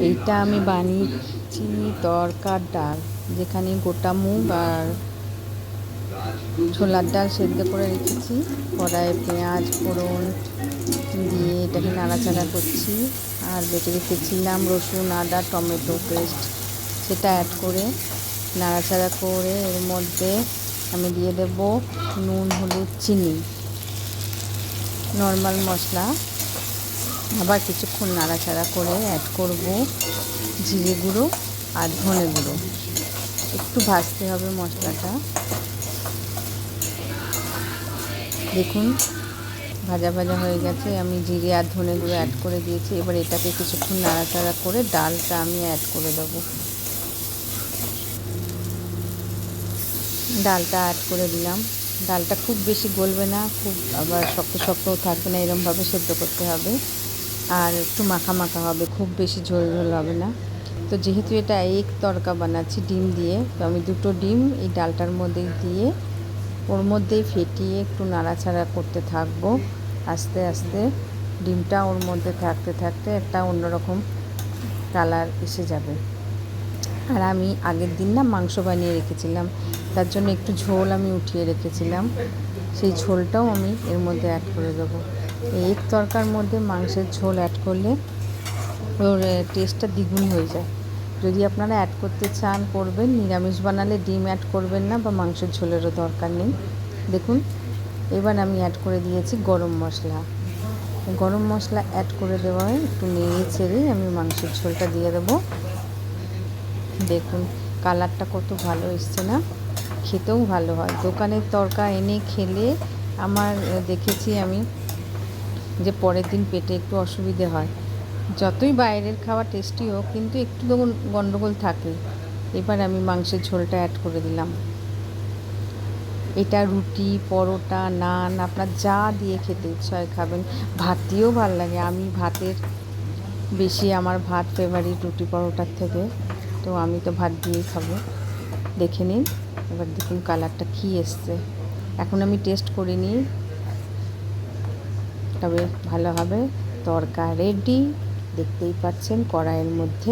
এইটা আমি বানিয়েছি তড়কার ডাল, যেখানে গোটা মুগ আর ছোলার ডাল সেদ্ধ করে রেখেছি। কড়াইয়ে পেঁয়াজ ফোড়ন দিয়ে এটাকে নাড়াচাড়া করছি। আর বেটে রেখেছিলাম রসুন আদা টমেটো পেস্ট, সেটা অ্যাড করে নাড়াচাড়া করে এর মধ্যে আমি দিয়ে দেব নুন হলুদ চিনি নর্মাল মশলা। আবার কিছুক্ষণ নাড়াচাড়া করে অ্যাড করব জিরে গুঁড়ো আর ধনে গুঁড়ো। একটু ভাজতে হবে মশলাটা। দেখুন ভাজা ভাজা হয়ে গেছে, আমি জিরে আর ধনে গুঁড়ো অ্যাড করে দিয়েছি। এবার এটাকে কিছুক্ষণ নাড়াচাড়া করে ডালটা আমি অ্যাড করে দেবো। ডালটা অ্যাড করে দিলাম। ডালটা খুব বেশি গলবে না, খুব আবার শক্ত শক্তও থাকবে না, এরমভাবে সেদ্ধ করতে হবে। আর একটু মাখা মাখা হবে, খুব বেশি ঝোল ঝোল হবে না। তো যেহেতু এটা এগ তড়কা বানাচ্ছি ডিম দিয়ে, তো আমি দুটো ডিম এই ডালটার মধ্যে দিয়ে ওর মধ্যেই ফেটিয়ে একটু নাড়াচাড়া করতে থাকবো আস্তে আস্তে। ডিমটা ওর মধ্যে থাকতে থাকতে একটা অন্যরকম কালার এসে যাবে। আর আমি আগের দিন না মাংস বানিয়ে রেখেছিলাম, তার জন্য একটু ঝোল আমি উঠিয়ে রেখেছিলাম, সেই ঝোলটাও আমি এর মধ্যে অ্যাড করে দেবো। এই এগ তড়কার মধ্যে মাংসের ঝোল অ্যাড করলে ওর টেস্টটা দ্বিগুণ হয়ে যায়। যদি আপনারা অ্যাড করতে চান করবেন, নিরামিষ বানালে ডিম অ্যাড করবেন না বা মাংসের ঝোলেরও দরকার নেই। দেখুন এবার আমি অ্যাড করে দিয়েছি গরম মশলা। গরম মশলা অ্যাড করে দেওয়ায় একটু নেড়ে চেড়ে আমি মাংসের ঝোলটা দিয়ে দেবো। দেখুন কালারটা কত ভালো এসছে না, খেতেও ভালো হয়। দোকানের তড়কা এনে খেলে আমার দেখেছি আমি যে পরের দিন পেটে একটু অসুবিধে হয়। যতই বাইরের খাওয়া টেস্টি হোক, কিন্তু একটু তখন গন্ডগোল থাকে। এবার আমি মাংসের ঝোলটা অ্যাড করে দিলাম। এটা রুটি পরোটা নান আপনার যা দিয়ে খেতে ইচ্ছা হয় খাবেন। ভাত দিয়েও ভালো লাগে। আমি ভাতের বেশি, আমার ভাত ফেভারিট রুটি পরোটার থেকে, তো আমি তো ভাত দিয়েই খাবো। দেখে নিন এবার, দেখুন কালারটা কী এসছে। এখন আমি টেস্ট করে নিই, তবে ভালো হবে। তড়কা রেডি, দেখতেই পাচ্ছেন কড়াইয়ের মধ্যে।